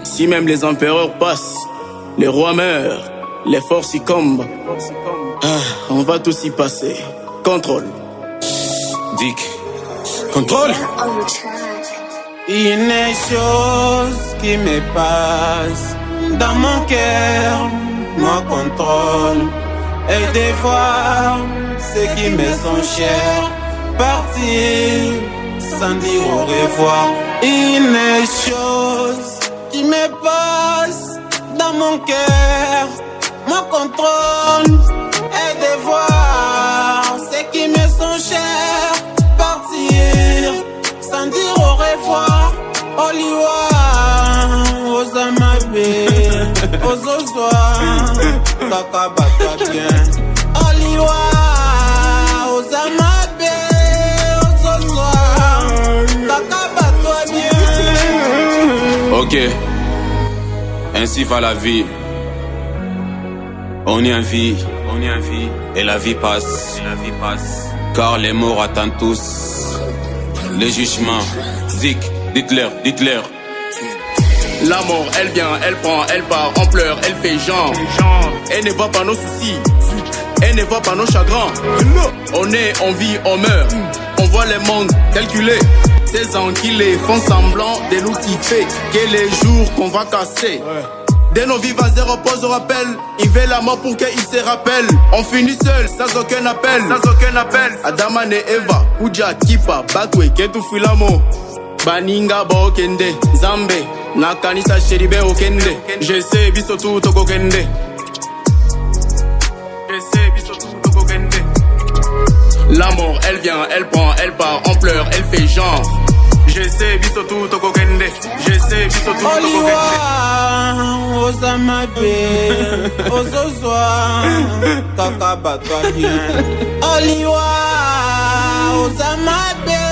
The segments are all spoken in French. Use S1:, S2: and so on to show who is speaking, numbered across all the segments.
S1: Si même les empereurs passent, les rois meurent, les forces succombent. On va tous y passer. Contrôle.
S2: Dick. Contrôle. Une chose qui me passe dans mon cœur, moi contrôle. Et de voir ceux qui me sont chers partir sans dire au revoir. Une chose qui me passe dans mon cœur, moi contrôle. Et de voir ceux qui me sont chers partir sans dire au revoir. Oliwa, Osamabe, Ozozwa, Kakabatwa bien. Oliwa, Osamabe, Ozozwa, Kakabatwa bien. Ok, ainsi va la vie. On est en vie, et la vie passe, car les morts attendent tous les jugements. Dick, dites-leur.
S1: La mort, elle vient, elle prend, elle part, on pleure, elle fait genre. Elle ne voit pas nos soucis, elle ne voit pas nos chagrins. On est, on vit, on meurt, on voit les mondes calculés. Ces enquilés font semblant de nous kiffer, que les jours qu'on va casser. Dès nos vies à zéro pose au rappel. Il veut la mort pour qu'il se rappelle. On finit seul, sans aucun appel. Adaman et Eva, Kuja, Kipa, Bakwe, Ketu Filamo. Baninga ba okende, Zambe, Nakanisa Sheribe okende. Je sais, biso tout okende. La mort, elle vient, elle prend, elle part, on pleure, elle fait genre. Je sais, biso tout okende.
S2: Oliwa, Osamabe, Ozozwa, Kakabatwa bien. Oliwa, Osamabe,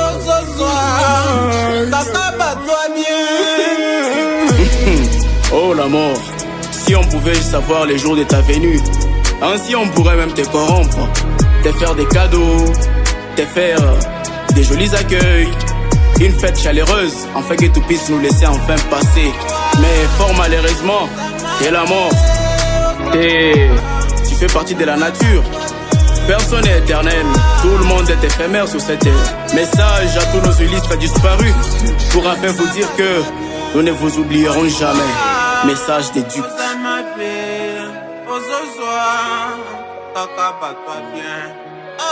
S2: Ozozwa, Kakabatwa bien.
S1: Oh la mort, si on pouvait savoir les jours de ta venue, ainsi on pourrait même te corrompre, te faire des cadeaux, te faire des jolis accueils. Une fête chaleureuse, afin que tu puisses nous laisser enfin passer. Mais fort malheureusement, t'es la mort. Tu fais partie de la nature. Personne n'est éternel, tout le monde est éphémère sur cette terre. Message à tous nos illustres disparus, pour enfin vous dire que nous ne vous oublierons jamais. Message des ducs.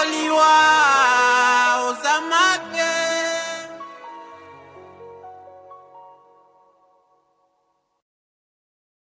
S2: Oliwa, Osamabe.